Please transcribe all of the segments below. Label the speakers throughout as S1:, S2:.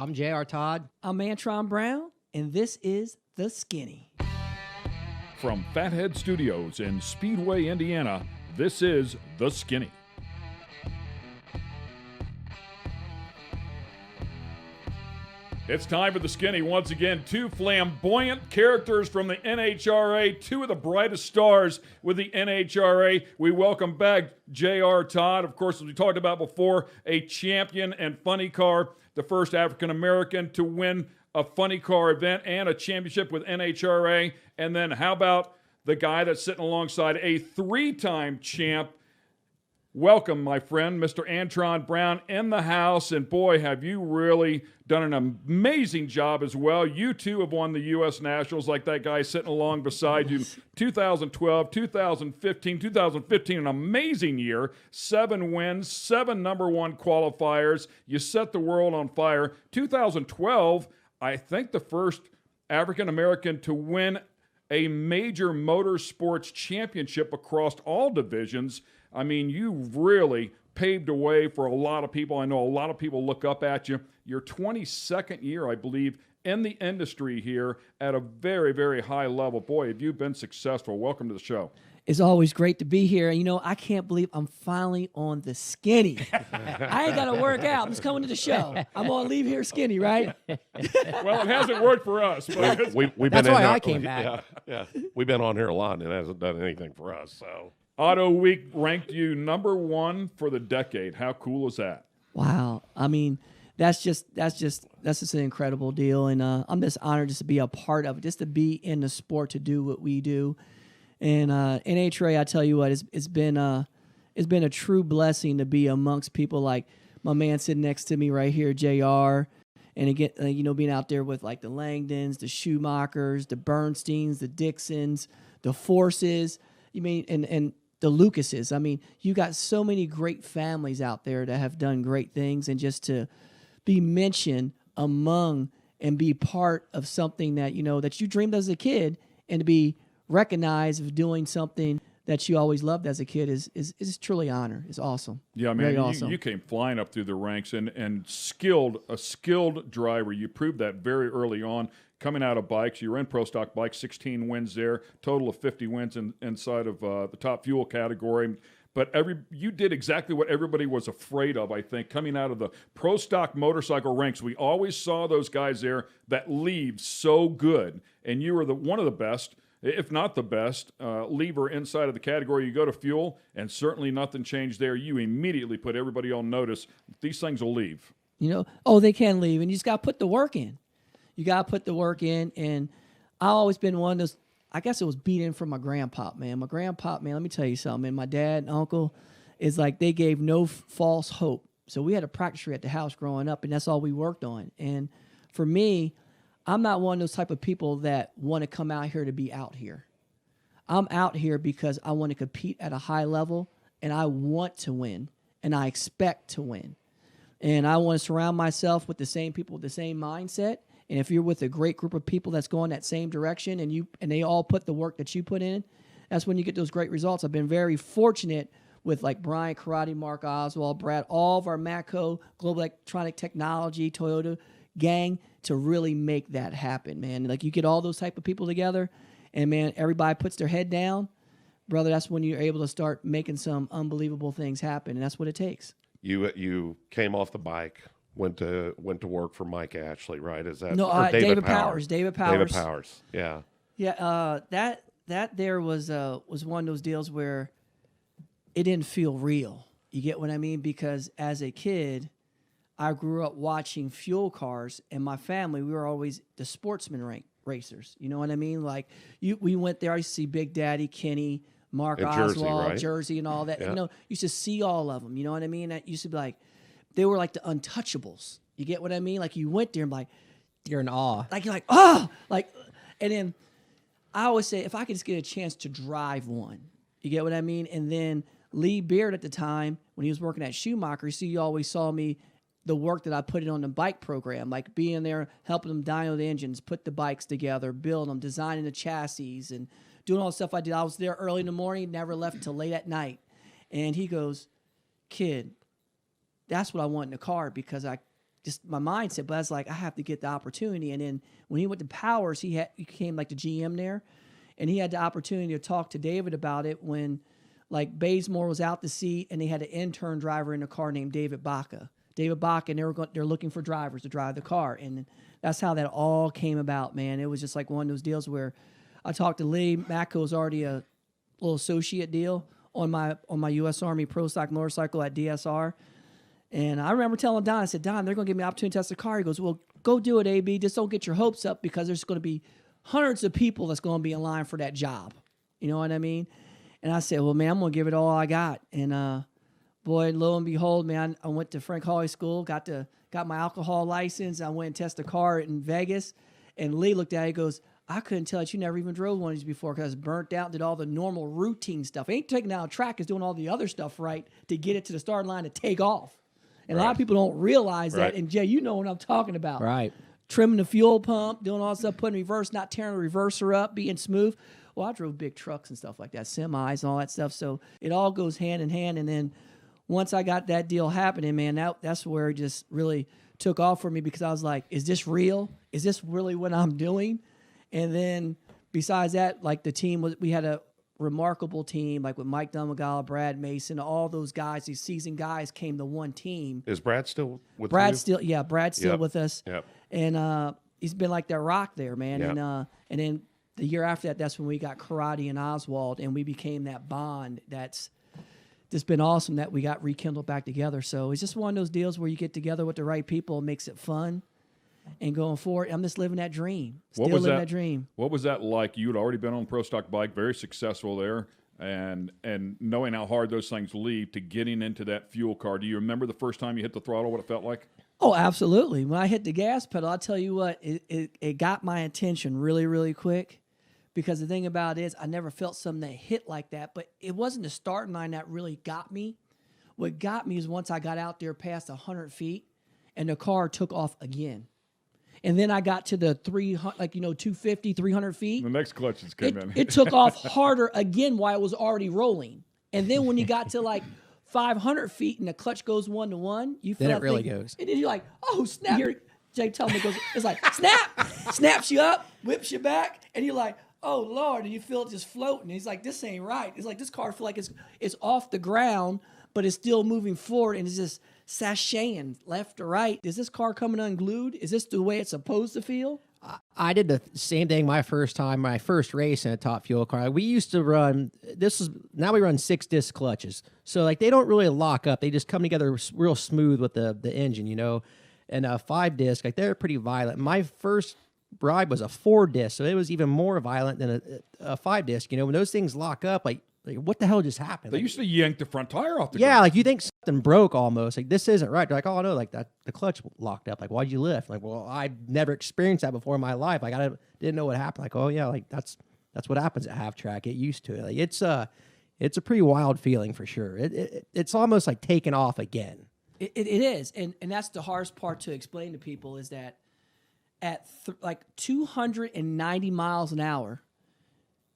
S1: I'm J.R. Todd.
S2: I'm Antron Brown, and this is The Skinny.
S3: From Fathead Studios in Speedway, Indiana, this is The Skinny. It's time for The Skinny. Once again, two flamboyant characters from the NHRA, two of the brightest stars with the NHRA. We welcome back J.R. Todd, of course, as we talked about before, a champion and funny car, the first African-American to win a funny car event and a championship with NHRA. And then how about the guy that's sitting alongside a three-time champ? Welcome, my friend, Mr. Antron Brown in the house. And boy, have you really done an amazing job as well. You too have won the U.S. Nationals like that guy sitting along beside you. 2012, 2015, an amazing year. 7 wins, 7 number one qualifiers. You set the world on fire. 2012, I think the first African-American to win a major motorsports championship across all divisions. I mean, you really paved the way for a lot of people. I know a lot of people look up at you. Your 22nd year, I believe, in the industry here at a very, very high level. Boy, have you been successful. Welcome to the show.
S2: It's always great to be here. You know, I can't believe I'm finally on The Skinny. I ain't got to work out. I'm just coming to the show. I'm going to leave here skinny, right?
S3: Well, it hasn't worked for us. But
S1: We've been That's why I came back.
S4: Yeah. We've been on here a lot, and it hasn't done anything for us. So
S3: Auto Week ranked you number 1 for the decade. How cool is that?
S2: Wow. I mean, that's just an incredible deal. And I'm just honored just to be a part of it, just to be in the sport, to do what we do. And NHRA, I tell you what, it's been a true blessing to be amongst people like my man sitting next to me right here, JR. And again, being out there with like the Langdons, the Schumachers, the Bernsteins, the Dixons, the Forces, and the Lucases. I mean, you got so many great families out there that have done great things, and just to be mentioned among and be part of something that, that you dreamed as a kid, and to be recognized of doing something that you always loved as a kid is truly an honor. It's awesome.
S3: Yeah, man,
S2: awesome.
S3: You came flying up through the ranks and a skilled driver. You proved that very early on. Coming out of bikes, you were in Pro Stock bikes, 16 wins there, total of 50 wins inside of the top fuel category. But you did exactly what everybody was afraid of, I think, coming out of the Pro Stock motorcycle ranks. We always saw those guys there that leave so good, and you were one of the best, if not the best, lever inside of the category. You go to fuel, and certainly nothing changed there. You immediately put everybody on notice. These things will leave.
S2: They can leave, and you just got to put the work in. You got to put the work in, and I've always been one of those, I guess it was beat in from my grandpa, man. My grandpa, man, let me tell you something, man. My dad and uncle is like, they gave no false hope. So we had a practice tree at the house growing up, and that's all we worked on. And for me, I'm not one of those type of people that want to come out here to be out here. I'm out here because I want to compete at a high level, and I want to win, and I expect to win. And I want to surround myself with the same people with the same mindset. And if you're with a great group of people that's going that same direction, and they all put the work that you put in, that's when you get those great results. I've been very fortunate with like Brian Karate, Mark Oswald, Brad, all of our Matco, Global Electronic Technology, Toyota gang to really make that happen, man. Like, you get all those type of people together, and man, everybody puts their head down, brother. That's when you're able to start making some unbelievable things happen, and that's what it takes.
S4: You came off the bike, went to work for Mike Ashley, right? Is that
S2: no? David Powers. David Powers.
S4: Yeah.
S2: Yeah. That there was one of those deals where it didn't feel real. You get what I mean? Because as a kid, I grew up watching fuel cars, and my family, we were always the sportsman racers. You know what I mean? Like, we went there. I used to see Big Daddy, Kenny, Mark
S4: in
S2: Oswald,
S4: Jersey, right?
S2: Jersey, and all that.
S4: Yeah.
S2: Used to see all of them. You know what I mean? That used to be like, they were like the untouchables. You get what I mean? Like, you went there and like,
S1: You're in awe.
S2: like, you're like, oh, like, and then I always say, if I could just get a chance to drive one, you get what I mean? And then Lee Beard at the time, when he was working at Schumacher, you always saw me, the work that I put in on the bike program, like being there, helping them dyno the engines, put the bikes together, build them, designing the chassis, and doing all the stuff I did. I was there early in the morning, never left till late at night. And he goes, kid, that's what I want in a car, because just my mindset. But I was like, I have to get the opportunity. And then when he went to Powers, he became like the GM there, and he had the opportunity to talk to David about it when like Bazemore was out to sea, and they had an intern driver in the car named David Baca. And they're looking for drivers to drive the car, and that's how that all came about, man. It was just like one of those deals where I talked to Lee. Matco was already a little associate deal on my U.S. Army Pro Stock motorcycle at DSR. And I remember telling Don, I said, Don, they're going to give me an opportunity to test the car. He goes, well, go do it, AB. Just don't get your hopes up because there's going to be hundreds of people that's going to be in line for that job. You know what I mean? And I said, well, man, I'm going to give it all I got. And boy, lo and behold, man, I went to Frank Hawley School, got my alcohol license. I went and tested a car in Vegas. And Lee looked at it, he goes, I couldn't tell that you never even drove one of these before because I was burnt out, did all the normal routine stuff. Ain't taking down a track, is doing all the other stuff right to get it to the start line to take off. And a lot of people don't realize that. And Jay, you know what I'm talking about.
S1: Right.
S2: Trimming the fuel pump, doing all that stuff, putting reverse, not tearing the reverser up, being smooth. Well, I drove big trucks and stuff like that, semis and all that stuff. So it all goes hand in hand. And then once I got that deal happening, man, that's where it just really took off for me because I was like, is this real? Is this really what I'm doing? And then besides that, like the team, we had a remarkable team, like with Mike Dumagala, Brad Mason, all those guys, these seasoned guys came to one team.
S4: Is Brad still with you?
S2: Brad's still with us.
S4: Yep.
S2: And he's been like their rock there, man.
S4: Yep.
S2: And then the year after that, that's when we got Karate and Oswald, and we became that bond that's just been awesome that we got rekindled back together. So it's just one of those deals where you get together with the right people, it makes it fun. And going forward, I'm just living that dream. Still living that dream.
S3: What was that like? You'd already been on a pro stock bike, very successful there, and knowing how hard those things leave to getting into that fuel car. Do you remember the first time you hit the throttle, what it felt like?
S2: Oh, absolutely. When I hit the gas pedal, I'll tell you what, it got my attention really, really quick. Because the thing about it is I never felt something that hit like that, but it wasn't the starting line that really got me. What got me is once I got out there past 100 feet and the car took off again. And then I got to the 250, 300 feet.
S3: The next clutch just came in.
S2: It took off harder again while it was already rolling. And then when you got to like 500 feet and the clutch goes 1-to-1, you feel
S1: then it really goes.
S2: And then you're like, oh, snap. Jay tells me, it's like, snap, snaps you up, whips you back. And you're like, oh, Lord. And you feel it just floating. And he's like, this ain't right. It's like, this car feel like it's off the ground, but it's still moving forward. And it's just sashaying left to right. Is this car coming unglued? Is this the way it's supposed to feel?
S1: I did the same thing my first race in a top fuel car. We used to run, now we run 6-disc clutches. So like they don't really lock up. They just come together real smooth with the engine, you know. And a 5-disc, like they're pretty violent. My first ride was a 4-disc, so it was even more violent than a 5-disc. You know, when those things lock up, like what the hell just happened?
S3: They used to yank the front tire off the ground.
S1: Yeah, like you think something broke almost. Like this isn't right. They're like, oh no, like that the clutch locked up. Like why'd you lift? Like, well, I've never experienced that before in my life. Like I didn't know what happened. Like, oh yeah, like that's what happens at half track. Get used to it. Like it's a pretty wild feeling for sure. It's almost like taking off again.
S2: It is, and that's the hardest part to explain to people is that at like 290 miles an hour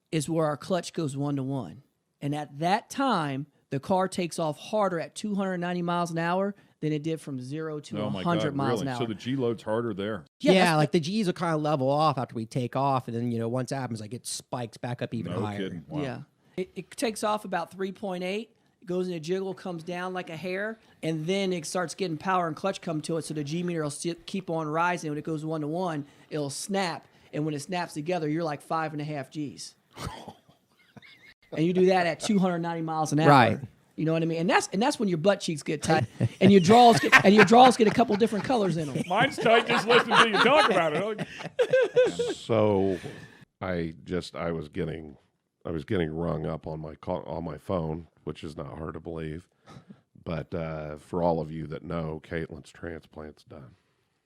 S2: is where our clutch goes 1-to-1. And at that time, the car takes off harder at 290 miles an hour than it did from 0 to 100 miles an hour.
S3: So the G load's harder there.
S1: Yeah, like the G's will kind of level off after we take off, and then you know once that happens, like it spikes back up even higher.
S3: Kidding. Wow.
S2: Yeah, it takes off about 3.8. Goes in a jiggle, comes down like a hair, and then it starts getting power and clutch come to it, so the G meter will keep on rising. When it goes 1-to-1, it'll snap, and when it snaps together, you're like 5.5 Gs. And you do that at 290 miles an hour.
S1: Right.
S2: You know what I mean? And that's when your butt cheeks get tight, and your draws get a couple different colors in them.
S3: Mine's tight just listening to you talk about it.
S4: So I was getting rung up on my phone, which is not hard to believe. But for all of you that know, Caitlin's transplant's done.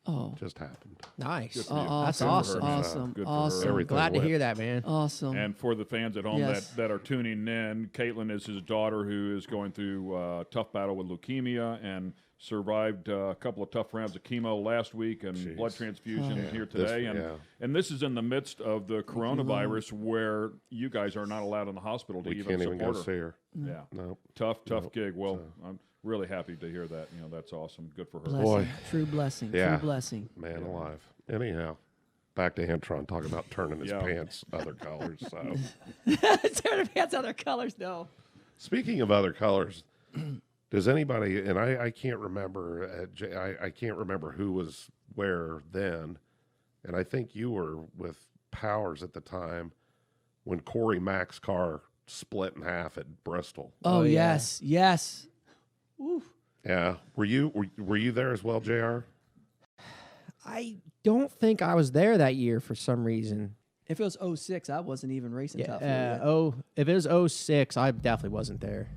S2: Oh,
S1: Oh.
S4: Just happened.
S1: Nice.
S3: Good for you.
S1: That's
S3: Good for
S1: awesome.
S3: her.
S2: Awesome.
S3: Good for her.
S2: Awesome.
S4: Everything
S1: Glad to
S4: went.
S1: hear that, man.
S2: Awesome.
S3: And for the fans at home
S2: Yes.
S3: that are tuning in, Caitlin is his daughter who is going through a tough battle with leukemia and survived a couple of tough rounds of chemo last week and
S4: Jeez.
S3: blood transfusion
S4: Yeah.
S3: here today.
S4: This-
S3: And this is in the midst of the coronavirus where you guys are not allowed in the hospital to
S4: We
S3: even
S4: can't even go
S3: support
S4: see
S3: her.
S4: her.
S3: Yeah.
S4: No.
S3: Tough gig. Well, I'm really happy to hear that. That's awesome. Good for her.
S2: Blessing.
S4: Boy.
S2: True blessing.
S4: Yeah.
S2: True blessing.
S4: Man alive. Anyhow, back to Antron talking about turning his pants other colors. So,
S2: Turn pants other colors, no.
S4: speaking of other colors, does anybody? And I can't remember. I can't remember who was where then, and I think you were with Powers at the time when Corey Mack's car split in half at Bristol.
S2: Oh,
S1: yeah.
S2: yes. Woo.
S4: Yeah, were you there as well, JR?
S1: I don't think I was there that year for some reason.
S2: If it was 06, I wasn't even racing top fuel yet.
S1: If it was 06, I definitely wasn't there.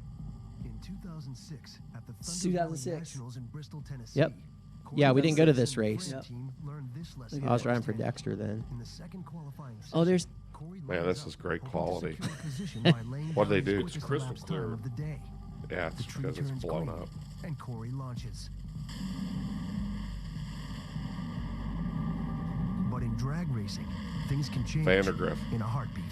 S5: In 2006, at the Thunder
S2: 2006.
S5: Valley Nationals in Bristol, Tennessee.
S1: Yep.
S5: Corey
S1: Yeah, we didn't go to
S5: Mack's
S1: this race.
S5: Brand team learned this lesson
S1: I was
S5: in
S1: riding for
S5: firsthand.
S1: Dexter then.
S5: In the second qualifying
S2: Oh, there's-
S5: session, Corey
S4: Man,
S5: lines
S4: this
S5: up,
S4: is great
S5: hoping to
S4: quality.
S5: secure position by laying
S4: What'd they
S5: down
S4: do?
S5: his
S4: It's
S5: quickest
S3: crystal
S5: elapsed
S3: clear.
S5: time of the day.
S4: Yeah,
S5: The
S4: it's
S5: tree
S4: because it's
S5: turns
S4: blown
S5: green,
S4: up.
S5: and Corey launches. But in drag racing, things can change
S4: Vandergriff.
S5: in a heartbeat.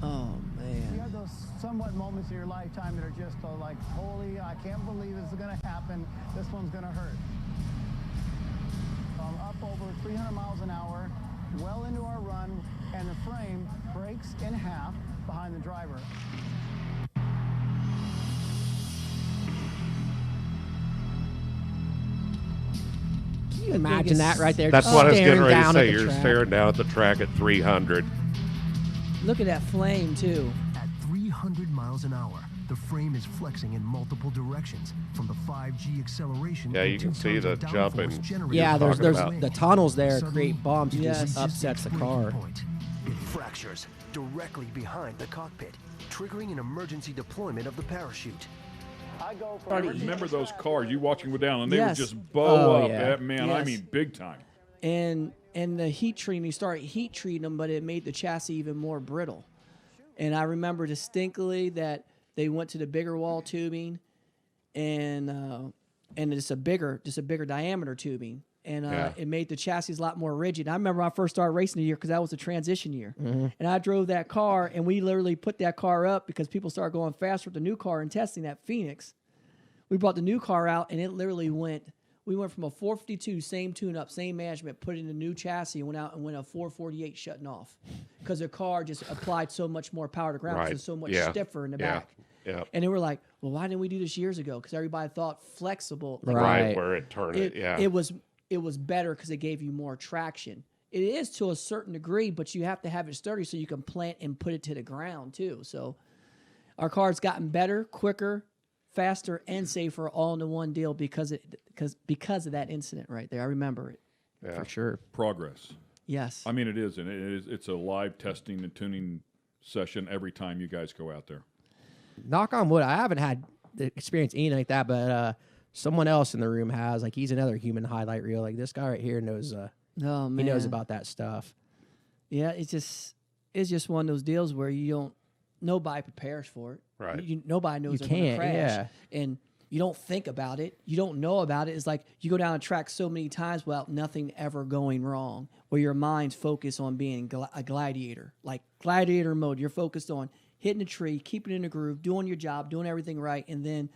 S2: Oh,
S6: You
S2: man.
S6: have those somewhat moments in your lifetime that are just like, holy, I can't believe this is going to happen. This one's going to hurt. Up over 300 miles an hour, well into our run, and the frame breaks in half behind the driver.
S1: Can you imagine that right there?
S4: That's
S1: just
S4: what I was getting
S1: staring
S4: ready to
S1: down
S4: say.
S1: at the
S4: You're
S1: track?
S4: staring down at the track at 300.
S2: Look at that flame, too.
S5: At 300 miles an hour, the frame is flexing in multiple directions from the 5G acceleration.
S4: Yeah,
S5: and
S4: you can
S5: 2
S4: see
S5: tons of
S4: the
S5: downforce
S4: jumping.
S5: generated
S1: Yeah,
S5: by
S1: there's
S5: the
S1: there's
S5: wind.
S1: the tunnels there
S5: Suddenly,
S1: create bumps. It
S2: Yes.
S1: just upsets the car.
S5: Point. It fractures directly behind the cockpit, triggering an emergency deployment of the parachute.
S6: I go
S3: I
S6: from
S3: remember those cars. You watching go down, and they
S2: Yes.
S3: would just bow
S1: Oh,
S3: up.
S1: yeah.
S3: Man, I
S2: Yes.
S3: mean, big time.
S2: And the heat treating, you start heat treating them, but it made the chassis even more brittle. And I remember distinctly that they went to the bigger wall tubing, and just a bigger diameter tubing, and
S4: Yeah.
S2: it made the chassis a lot more rigid. I remember when I first started racing the year because that was a transition year, and I drove that car, and we literally put that car up because people started going faster with the new car and testing at Phoenix. We brought the new car out, and it literally went. We went from a 452, same tune-up, same management, put in a new chassis, and went out and went a 448 shutting off because the car just applied so much more power to ground because
S4: Right.
S2: it's so much
S4: Yeah.
S2: stiffer in the
S4: Yeah.
S2: back.
S4: Yeah.
S2: And they were like, well, why didn't we do this years ago? Because everybody thought flexible. Like,
S1: Right.
S4: Right, where it turned it. Yeah.
S2: it was better because it gave you more traction. It is to a certain degree, but you have to have it sturdy so you can plant and put it to the ground too. So our car's gotten better, quicker, faster, and safer all into one deal because of that incident right there. I remember it.
S4: Yeah.
S1: For sure.
S3: Progress.
S2: Yes.
S3: I mean, it is, and it's a live testing and tuning session every time you guys go out there.
S1: Knock on wood, I haven't had the experience anything like that, but someone else in the room has. Like, he's another human highlight reel. Like, this guy right here knows.
S2: Oh man,
S1: He knows about that stuff.
S2: Yeah, it's just one of those deals where nobody prepares for it.
S4: Right.
S2: Nobody knows
S1: You
S2: they're going to
S1: can't,
S2: crash,
S1: yeah.
S2: and you don't think about it. You don't know about it. It's like you go down a track so many times without nothing ever going wrong, where your mind's focused on being a gladiator, like gladiator mode. You're focused on hitting a tree, keeping it in a groove, doing your job, doing everything right, and then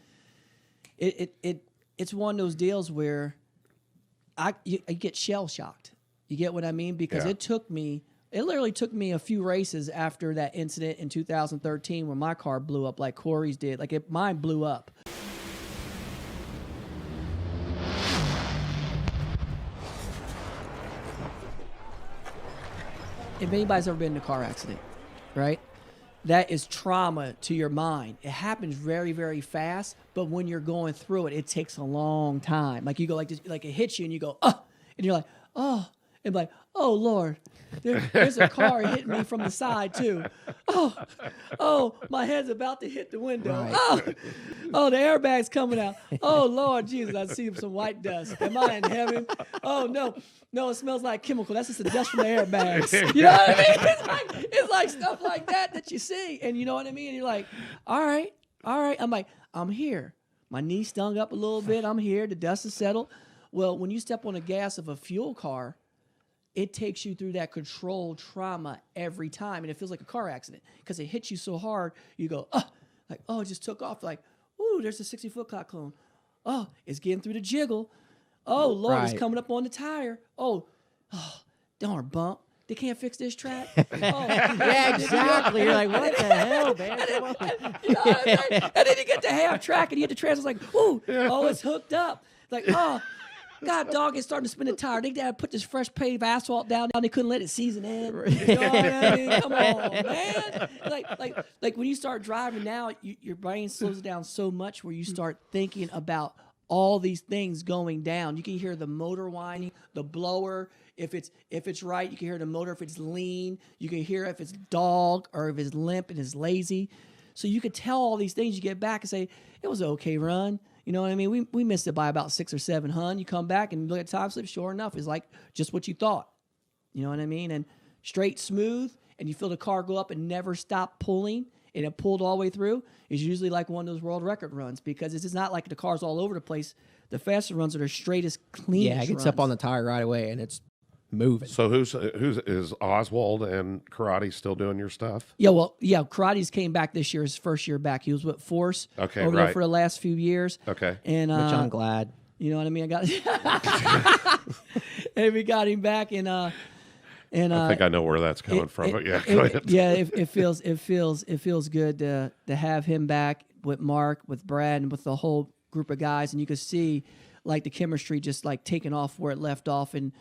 S2: it's one of those deals where you get shell shocked. You get what I mean? Because
S4: Yeah.
S2: it literally took me a few races after that incident in 2013 when my car blew up like Corey's did. Like mine blew up. If anybody's ever been in a car accident, right? That is trauma to your mind. It happens very, very fast, but when you're going through it, it takes a long time. Like you go like this, like it hits you and you go, oh, and you're like, oh, and like, oh Lord, there's a car hitting me from the side too. Oh, my head's about to hit the window.
S1: Right.
S2: Oh, the airbag's coming out. Oh Lord Jesus, I see some white dust. Am I in heaven? Oh no, it smells like chemical. That's just the dust from the airbags. You know what I mean? It's like stuff like that you see, and you know what I mean. And you're like, all right. I'm like, I'm here. My knee stung up a little bit. I'm here. The dust is settled. Well, when you step on the gas of a fuel car, it takes you through that control trauma every time. And it feels like a car accident because it hits you so hard. You go, oh, it just took off. Like, ooh, there's a 60-foot clock clone. Oh, it's getting through the jiggle. Oh, Lord, it's coming up on the tire. Oh, darn bump. They can't fix this track. Oh,
S1: Yeah, exactly. You're like, what the hell, man?
S2: You know what I'm saying? And then you get to half track and you get the trans. It's like, ooh, oh, it's hooked up. Like, oh, God, dog, it's starting to spin the tire. They gotta put this fresh paved asphalt down. They couldn't let it season in. You know what I mean? Come on, man. Like when you start driving now, your brain slows down so much where you start thinking about all these things going down. You can hear the motor whining, the blower. If it's right, you can hear the motor. If it's lean, you can hear if it's dog or if it's limp and it's lazy. So you could tell all these things. You get back and say, it was an okay run. You know what I mean? We missed it by about 6 or 7 hun. You come back and you look at time slip, sure enough, it's like just what you thought. You know what I mean? And straight, smooth, and you feel the car go up and never stop pulling, and it pulled all the way through, is usually like one of those world record runs because it's not like the car's all over the place. The faster runs are the straightest, cleanest
S1: Yeah, it gets
S2: runs.
S1: up on the tire right away, and it's moving.
S4: So is Oswald and Karate still doing your stuff?
S2: Yeah, well, yeah, Karate's came back this year, his first year back. He was with Force
S4: Okay,
S2: over there
S4: right.
S2: for the last few years.
S4: Okay.
S2: And
S1: Which I'm glad.
S2: you know what I mean? I got and we got him back and
S4: I think I know where that's coming from, but yeah, go ahead.
S2: Yeah, it feels good to have him back with Mark, with Brad, and with the whole group of guys, and you can see like the chemistry just like taking off where it left off, and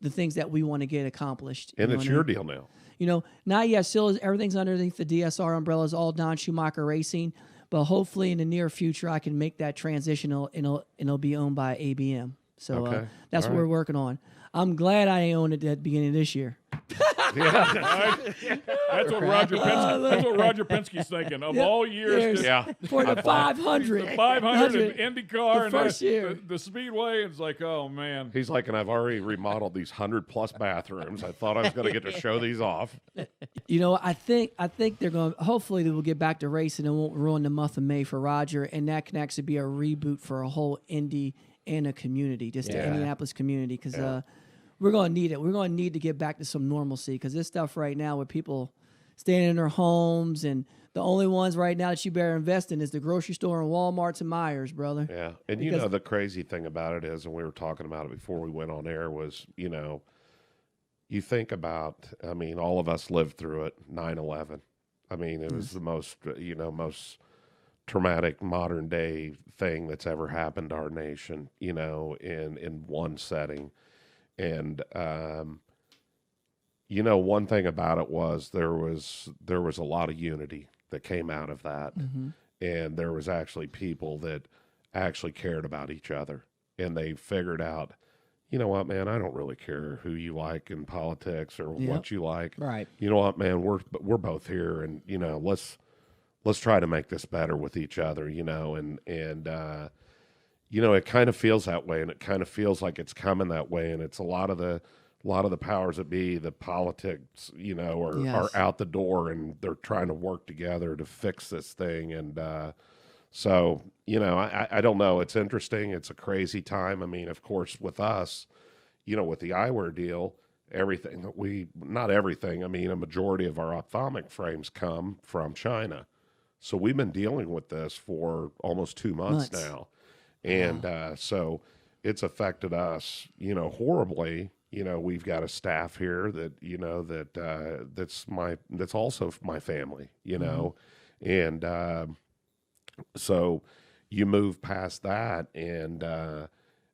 S2: the things that we want to get accomplished.
S4: And
S2: know
S4: it's
S2: what I
S4: your
S2: mean?
S4: deal now.
S2: You know, now, yeah, still everything's underneath the DSR umbrella, is all Don Schumacher Racing, but hopefully in the near future I can make that transition and it'll be owned by ABM. So
S4: Okay.
S2: that's
S4: All
S2: what
S4: right.
S2: we're working on. I'm glad I owned it at the beginning of this year.
S3: That's what Roger Penske. That's what Roger Penske's thinking. Of all years,
S2: Years.
S3: to-
S2: For the 500.
S3: the 500 and IndyCar
S2: The first
S3: and
S2: year.
S3: the Speedway, it's like, oh man.
S4: He's like, and I've already remodeled these 100+ bathrooms. I thought I was going to get to show these off.
S2: You know, I think they're going to, hopefully they will get back to racing and won't ruin the month of May for Roger, and that can actually be a reboot for a whole Indy and a community, just the
S1: Yeah.
S2: Indianapolis community, because we're going to need it. We're going to need to get back to some normalcy, because this stuff right now with people staying in their homes, and the only ones right now that you better invest in is the grocery store and Walmarts and Myers, brother.
S4: Yeah. And you
S2: Because-
S4: know, the crazy thing about it is, and we were talking about it before we went on air, was, you know, you think about, I mean, all of us lived through it, 9/11. I mean, it was the most, you know, most traumatic modern day thing that's ever happened to our nation, you know, in one setting. And, you know, one thing about it was there was a lot of unity that came out of that. And there was actually people that actually cared about each other, and they figured out, you know what, man, I don't really care who you like in politics or what you like.
S1: Right.
S4: You know what, man, we're both here, and you know, let's try to make this better with each other, you know, and you know, it kind of feels that way, and it kind of feels like it's coming that way, and it's a lot of the powers that be, the politics, you know, are
S2: Yes.
S4: out the door, and they're trying to work together to fix this thing. And so, you know, I don't know. It's interesting. It's a crazy time. I mean, of course, with us, you know, with the eyewear deal, everything that not everything, I mean, a majority of our ophthalmic frames come from China. So we've been dealing with this for almost 2 months now. And so it's affected us, you know, horribly. You know, we've got a staff here that, you know, that's also my family, you know, and so you move past that, and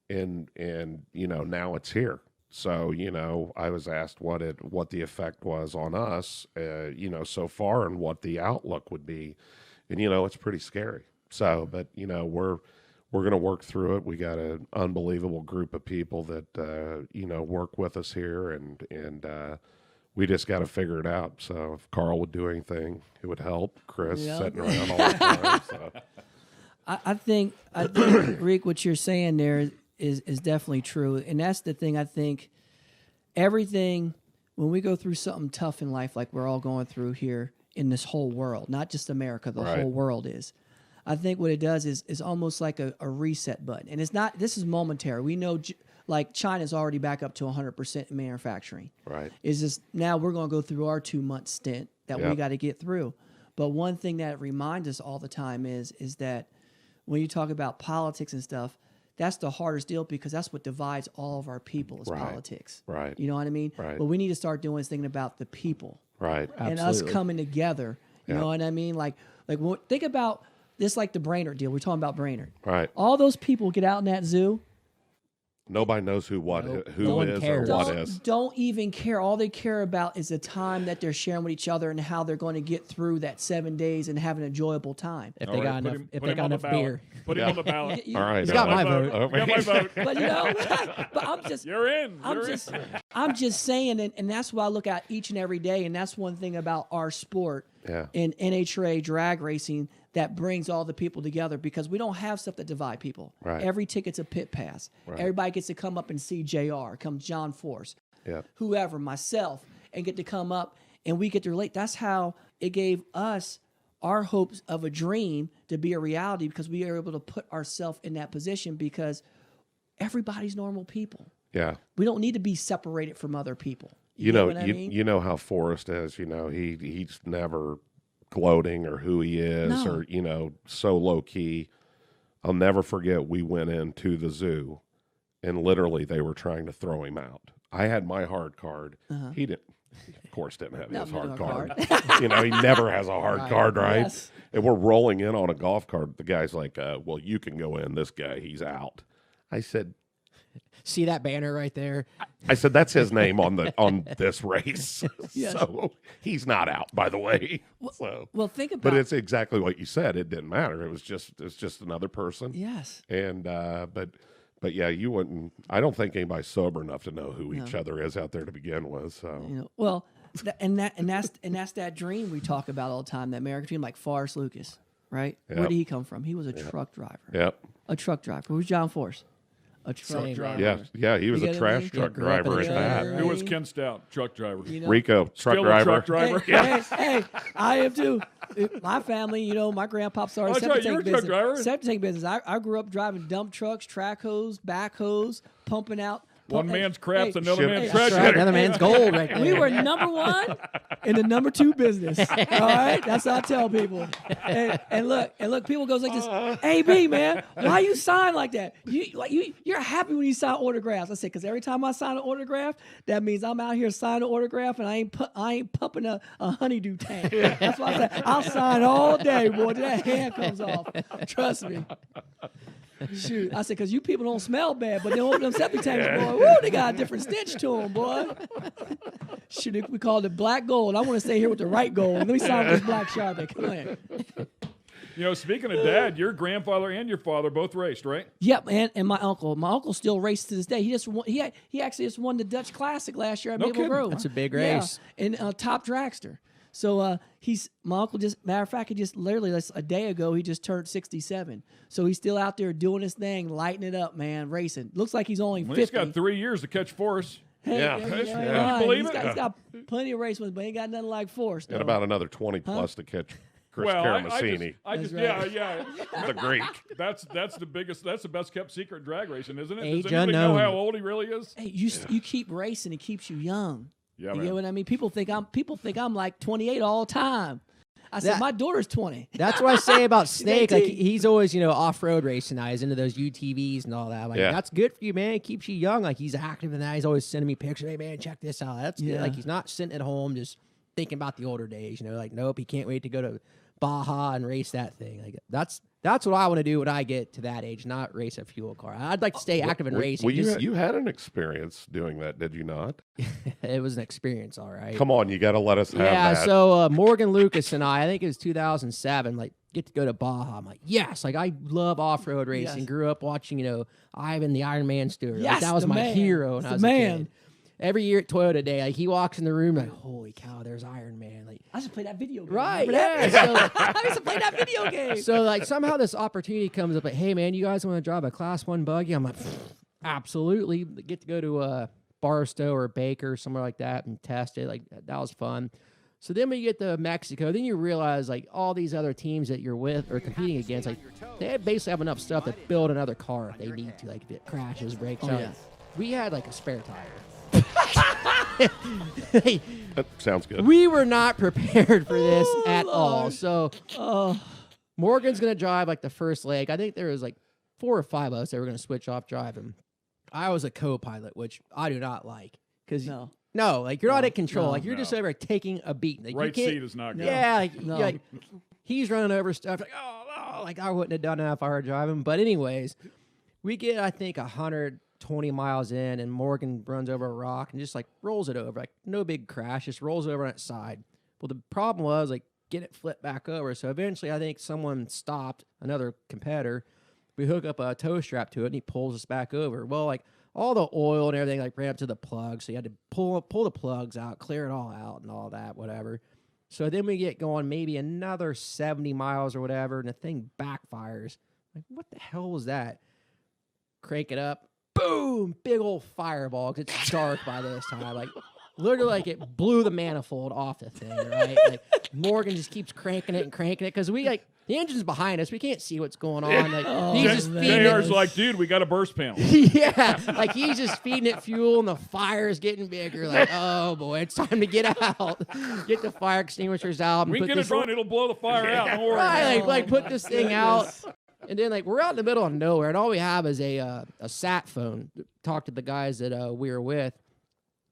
S4: you know, now it's here. So, you know, I was asked what the effect was on us, you know, so far, and what the outlook would be, and you know, it's pretty scary. So, but you know, we're going to work through it. We got an unbelievable group of people that, you know, work with us here, and we just got to figure it out. So if Carl would do anything, it would help. Chris sitting around all the time. So.
S2: I think Rick, what you're saying there is definitely true, and that's the thing. I think everything, when we go through something tough in life, like we're all going through here in this whole world, not just America, the
S4: Right.
S2: whole world is. I think what it does is almost like a reset button, and it's not. This is momentary. We know like China's already back up to 100% in manufacturing.
S4: Right.
S2: Is just now we're going to go through our 2-month stint that we
S4: Yep.
S2: got to get through. But one thing that reminds us all the time is that when you talk about politics and stuff, that's the hardest deal because that's what divides all of our people is
S4: Right.
S2: politics.
S4: Right.
S2: You know what I mean?
S4: Right.
S2: What we need to start doing is thinking about the people
S4: Right.
S2: and us
S1: Absolutely.
S2: coming together. You
S4: Yeah.
S2: know what I mean? Like think about this, like the Brainerd deal. We're talking about Brainerd.
S4: Right.
S2: All those people get out in that zoo.
S4: Nobody knows who what
S1: Nope.
S4: who
S1: No one
S4: is or
S1: cares.
S4: what
S2: Don't,
S4: is.
S2: don't even care. All they care about is the time that they're sharing with each other and how they're going to get through that 7 days and have an enjoyable time.
S1: If
S3: All
S1: they
S3: right,
S1: got
S3: put
S1: enough,
S3: him-
S1: if
S3: put
S1: they
S3: him
S1: got
S3: on the
S1: enough
S3: ballot.
S1: beer.
S3: Put him on the ballot.
S4: All right.
S1: He's got my
S3: vote.
S1: vote.
S3: You got my vote.
S2: But you know, but
S3: You're in.
S2: I'm
S3: You're
S2: just,
S3: in.
S2: I'm just saying, and that's why I look at each and every day, and that's one thing about our sport
S4: Yeah.
S2: in NHRA drag racing that brings all the people together because we don't have stuff that divide people.
S4: Right.
S2: Every ticket's a pit pass.
S4: Right.
S2: Everybody gets to come up and see JR, comes John Force,
S4: Yeah.
S2: whoever, myself, and get to come up and we get to relate. That's how it gave us our hopes of a dream to be a reality because we are able to put ourselves in that position because everybody's normal people.
S4: Yeah.
S2: We don't need to be separated from other people.
S4: You
S2: get
S4: know,
S2: what I mean?
S4: you know how Forrest is. You know, he's never gloating or who he is
S2: No.
S4: or so low key. I'll never forget. We went into the zoo, and literally they were trying to throw him out. I had my hard card. He didn't. Of course, didn't have his
S2: Uh-huh. No,
S4: hard
S2: no
S4: card. He never has a hard card, right?
S2: Yes.
S4: And we're rolling in on a golf cart. The guy's like, "Well, you can go in. This guy, he's out." I said,
S1: See that banner right there?
S4: that's his name on this race.
S2: Yes.
S4: So he's not out, by the way. So,
S2: Well, think about
S4: but it's exactly what you said. It didn't matter. It's just another person.
S2: yes.
S4: And but yeah, you wouldn't. I don't think anybody's sober enough to know who each other is out there to begin with. So
S2: You know, well, that's that dream we talk about all the time. That American dream, like Forrest Lucas, right? Where
S4: Yep.
S2: did he come from? He was a truck driver.
S4: yep,
S2: A truck driver. Who's John Force? A truck
S1: Same.
S2: driver.
S4: yeah, he was
S2: You
S4: a
S2: get what I
S4: trash
S2: mean?
S4: truck
S1: Yeah, grew up in
S4: driver
S1: a
S4: at
S1: trailer.
S4: that.
S3: Who was Ken Stout? Truck driver.
S2: You know?
S4: Rico, truck
S3: Still a
S4: driver.
S3: truck driver.
S2: Hey, I am too. My family, my grandpa started
S3: Oh, that's right,
S2: septic
S3: you were
S2: tank
S3: a truck
S2: business.
S3: driver.
S2: Septic tank business. I grew up driving dump trucks, track hose, backhoes, pumping out.
S3: One man's crap's another
S4: Shit.
S3: man's
S4: That's
S3: treasure.
S1: Right, another man's gold right there.
S2: We were number one in the number two business. All right, that's what I tell people. And look, people goes like this. AB man, why you sign like that? You're happy when you sign autographs. I said because every time I sign an autograph, that means I'm out here signing an autograph and I ain't pumping a honeydew tank. That's why I said I'll sign all day, boy. Till that hand comes off. Trust me. Shoot, I said, because you people don't smell bad, but they open them septic tanks, boy. Woo, they got a different stench to them, boy. Shoot, we called it black gold. I want to stay here with the right gold. Let me sign with this black Sharpie. Come on.
S3: Speaking of dad, your grandfather and your father both raced, right?
S2: Yep, and my uncle. My uncle still races to this day. He just won, he actually just won the Dutch Classic last year at
S3: No
S2: Maple
S3: kidding.
S2: Grove.
S1: That's a big
S2: Yeah,
S1: race.
S2: and top dragster. So my uncle matter of fact, he just literally a day ago he just turned 67. So he's still out there doing his thing, lighting it up, man, racing. Looks like he's only
S3: Well,
S2: 50.
S3: he's got 3 years to catch Forrest.
S2: Hey,
S4: Yeah.
S3: Yeah. Believe
S2: he's
S3: it?
S2: got, he's got plenty of race wins, but he ain't got nothing like Forrest.
S4: And
S2: though.
S4: about another 20 plus to catch Chris
S3: Well,
S4: Karamazini,
S3: I just
S2: That's
S3: yeah.
S4: the Greek.
S3: That's the best kept secret in drag racing, isn't it?
S1: Age
S3: Does anybody know
S1: unknown.
S3: how old he really is?
S2: Hey, you keep racing, it keeps you young.
S3: Yeah,
S2: You
S3: man.
S2: get what I mean? People think I'm like 28 all the time. I said
S1: That-
S2: my daughter's 20.
S1: That's what I say about Snake. Like
S2: 18.
S1: he's always, off-road racing now. He's into those UTVs and all that. Like
S4: Yeah.
S1: that's good for you, man. It keeps you young. Like he's active in that. He's always sending me pictures. Hey man, check this out. That's good.
S2: Yeah.
S1: Like he's not sitting at home just thinking about the older days. Like nope, he can't wait to go to Baja and race that thing. Like that's what I want to do when I get to that age, not race a fuel car. I'd like to stay active in racing.
S4: Well,
S1: Just-
S4: you had an experience doing that, did you not?
S1: it was an experience, all right.
S4: Come on, you got to let us have
S1: Yeah,
S4: that.
S1: so Morgan Lucas and I think it was 2007, like get to go to Baja. I'm like, yes, like I love off-road racing.
S2: Yes.
S1: Grew up watching, Ivan the Iron Man Stewart. Like,
S2: Yes,
S1: that was
S2: the
S1: my
S2: man.
S1: hero when
S2: It's
S1: I
S2: the
S1: was
S2: man.
S1: a kid. Every year at Toyota Day, like he walks in the room, like, holy cow, there's Iron Man. Like,
S2: I should play that video game.
S1: right,
S2: Remember that?
S1: yeah.
S2: I used to play that video game.
S1: So like somehow this opportunity comes up, like, hey man, you guys want to drive a Class 1 buggy? I'm like, absolutely. Get to go to Barstow or Baker, somewhere like that, and test it. Like that was fun. So then when you get to Mexico, then you realize like all these other teams that you're with or competing against, like they basically have enough stuff to build another car if they need to, like if it crashes, breaks
S2: Oh,
S1: out.
S2: yeah.
S1: we had like a spare tire.
S4: That sounds good.
S1: We were not prepared for this at all. So Morgan's going to drive like the first leg. I think there was like 4 or 5 of us that were going to switch off driving. I was a co-pilot, which I do not like. No, like you're not in control. Like you're just over taking a beat. Like,
S3: Right seat is not good.
S1: Yeah, like he's running over stuff. Like, like I wouldn't have done that if I were driving. But anyways, we get, I think, 120 miles in, and Morgan runs over a rock and just like rolls it over. Like no big crash, just rolls over on its side. Well, the problem was like get it flipped back over. So eventually, I think someone stopped, another competitor. We hook up a tow strap to it, and he pulls us back over. Well, like all the oil and everything like ran up to the plug, so you had to pull the plugs out, clear it all out, and all that, whatever. So then we get going maybe another 70 miles or whatever, and the thing backfires. Like, what the hell was that? Crank it up, boom, big old fireball. 'Cause it's dark by this time. Like, literally, like it blew the manifold off the thing, right? Like Morgan just keeps cranking it because we like the engine's behind us. We can't see what's going on. Like he's just feeding
S3: JR's
S1: it.
S3: like, dude, we got a burst panel.
S1: Yeah, like he's just feeding it fuel, and the fire's getting bigger. Like, oh boy, it's time to get out. Get the fire extinguishers out. And
S3: We
S1: put
S3: can get
S1: this
S3: it run. It'll blow the fire out. Don't worry.
S1: Right, like put this thing out. And then like we're out in the middle of nowhere, and all we have is a sat phone. Talk to the guys that we were with.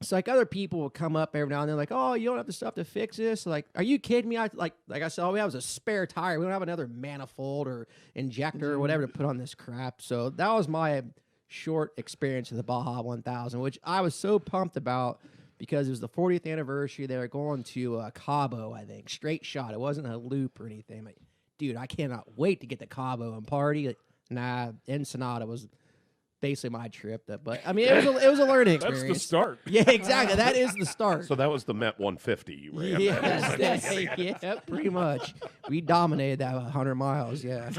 S1: So like other people will come up every now and then, like, oh, you don't have the stuff to fix this. Like, are you kidding me? Like I said, all we have is a spare tire. We don't have another manifold or injector or whatever to put on this crap. So that was my short experience with the Baja 1000, which I was so pumped about because it was the 40th anniversary. They were going to Cabo, I think, straight shot. It wasn't a loop or anything. Like, dude, I cannot wait to get to Cabo and party. Like, nah, Ensenada was basically my trip. But I mean, it was a learning experience.
S3: That's the start.
S1: Yeah, exactly. That is the start.
S4: So that was the Met 150 you ran.
S1: Yeah, pretty much. We dominated that 100 miles. Yeah.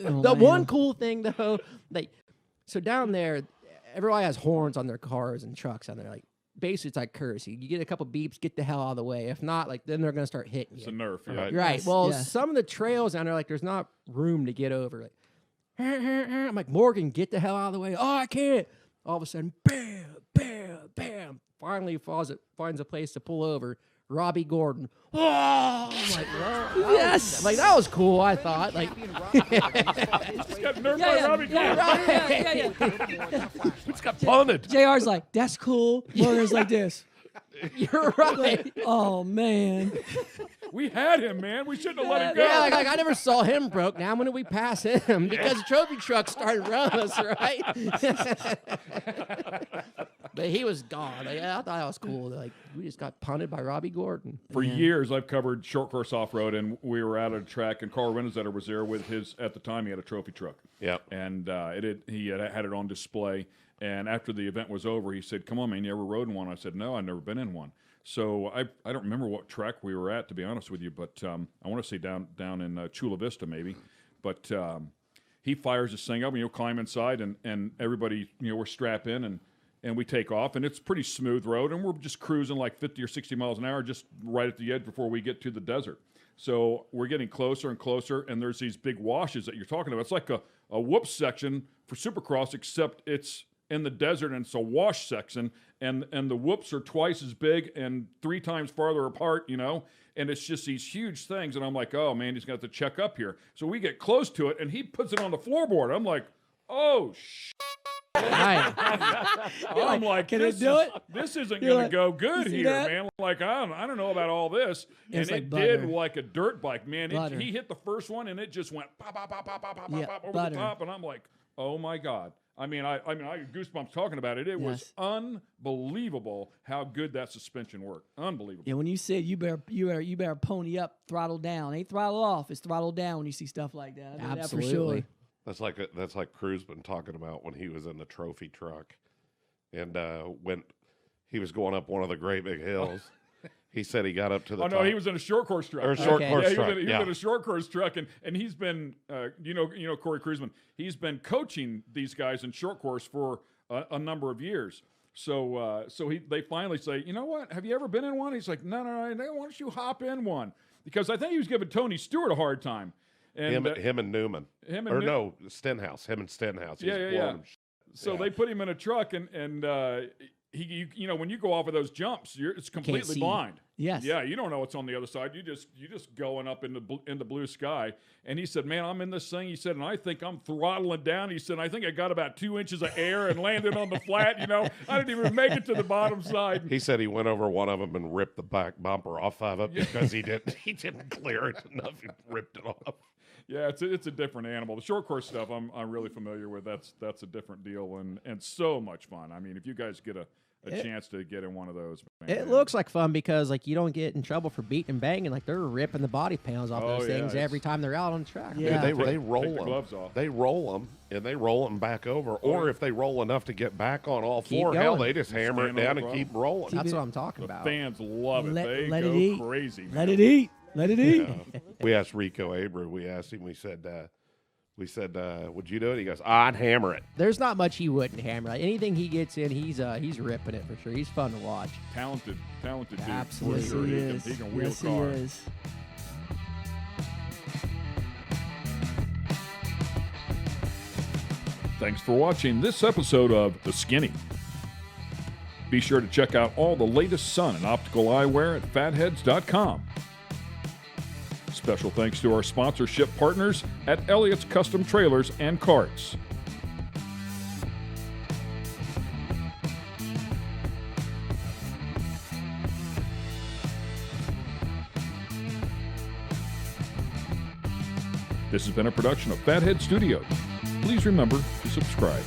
S1: The one cool thing though, so down there, everybody has horns on their cars and trucks on there. Like basically, it's like courtesy. You get a couple beeps, get the hell out of the way. If not, like then they're gonna start hitting you.
S3: It's a nerf. Yeah.
S1: Right.
S2: Yes,
S1: Well,
S2: yes.
S1: some of the trails down there, like there's not room to get over. Like, I'm like, Morgan, get the hell out of the way. Oh, I can't. All of a sudden, bam, bam, bam. Finally finds a place to pull over. Robbie Gordon. Oh, I'm like, well,
S2: Yes.
S1: like that was cool. I thought, like,
S3: Just got nerfed by Robbie Gordon.
S4: It's got punted.
S2: JR's like, that's cool. Morgan's like this.
S1: you're right.
S2: Oh man.
S3: We had him, man. We shouldn't have let him go.
S1: Yeah, like I never saw him broke. Now when did we pass him? Because the trophy truck started running us, right? But he was gone. Like, I thought that was cool. Like we just got punted by Robbie Gordon.
S3: For years, I've covered short course off road, and we were out at a track, and Carl Rennezetter was there with his. At the time, he had a trophy truck.
S4: Yep.
S3: And he had it on display. And after the event was over, he said, "Come on, man, you ever rode in one?" I said, "No, I've never been in one." So I don't remember what track we were at, to be honest with you, but I want to say down in Chula Vista maybe. But he fires this thing up, and climb inside, and everybody, we're strap in, and we take off, and it's a pretty smooth road, and we're just cruising like 50 or 60 miles an hour, just right at the edge before we get to the desert. So we're getting closer and closer, and there's these big washes that you're talking about. It's like a whoop section for Supercross, except it's in the desert, and it's a wash section, and the whoops are twice as big and 3 times farther apart, and it's just these huge things, and I'm like, oh, man, he's going to have to check up here. So we get close to it, and he puts it on the floorboard. I'm like, oh, I'm like,
S2: can it do it?
S3: This isn't
S2: You're
S3: going
S2: like,
S3: to go good
S2: you see
S3: here,
S2: that?
S3: man. Like, I don't know about all this.
S2: It's
S3: and
S2: like
S3: it
S2: butter.
S3: did like a dirt bike, man.
S2: Butter.
S3: He hit the first one, and it just went pop, pop, pop, pop, pop, pop,
S2: Yeah,
S3: pop over
S2: butter.
S3: the top, and I'm like, oh, my God. I mean, I get goosebumps talking about it. It was unbelievable how good that suspension worked. Unbelievable.
S2: Yeah, when you said you better pony up, throttle down. Ain't throttle off, it's throttle down when you see stuff like that. I know that for sure.
S4: That's like Crew's been talking about when he was in the trophy truck, and when he was going up one of the great big hills. He said he got up to the top.
S3: No, he was in a short course truck.
S4: Or a short course truck.
S3: He was in a short course truck, and he's been, Corey Kruisman. He's been coaching these guys in short course for a number of years. So they finally say, you know what? Have you ever been in one? He's like, no. Why don't you hop in one? Because I think he was giving Tony Stewart a hard time. And
S4: him and Newman.
S3: No,
S4: Stenhouse. Him and Stenhouse.
S3: Yeah. So they put him in a truck, and he, you know, when you go off of those jumps, it's completely
S2: see.
S3: blind.
S2: Yes.
S3: Yeah, you don't know what's on the other side. You just going up in the blue sky. And he said, "Man, I'm in this thing." He said, "And I think I'm throttling down." He said, "I think I got about 2 inches of air and landed on the flat. You know, I didn't even make it to the bottom side."
S4: He said he went over one of them and ripped the back bumper off of it because he didn't clear it enough. He ripped it off.
S3: Yeah, it's a different animal. The short course stuff I'm really familiar with. That's a different deal and so much fun. I mean, if you guys get a chance to get in one of those, man,
S1: It looks like fun because like you don't get in trouble for beating and banging. Like they're ripping the body panels off those things every time they're out on the track.
S2: Yeah.
S4: Dude, they roll
S3: take the
S4: them.
S3: gloves off.
S4: They roll them and they roll them back over. Or if they roll enough to get back on all four, hell,
S1: going.
S4: they just hammer it
S3: Stand on
S4: down
S3: the
S4: and keep rolling.
S1: That's what I'm talking
S3: The
S1: about.
S3: fans love it. They
S2: let
S3: go
S2: it eat.
S3: crazy. Man.
S2: Let it eat. Let it eat.
S4: We asked Rico Abreu. We asked him. We said, "Would you do it?" He goes, "I'd hammer it."
S1: There's not much he wouldn't hammer. Like, anything he gets in, he's ripping it for sure. He's fun to watch.
S3: Talented dude.
S1: Absolutely.
S3: For sure.
S2: He
S3: He
S2: is.
S3: can wheel
S2: Yes,
S3: a car.
S2: he is.
S3: Thanks for watching this episode of The Skinny. Be sure to check out all the latest sun and optical eyewear at fatheads.com. Special thanks to our sponsorship partners at Elliott's Custom Trailers and Carts. This has been a production of Fathead Studios. Please remember to subscribe.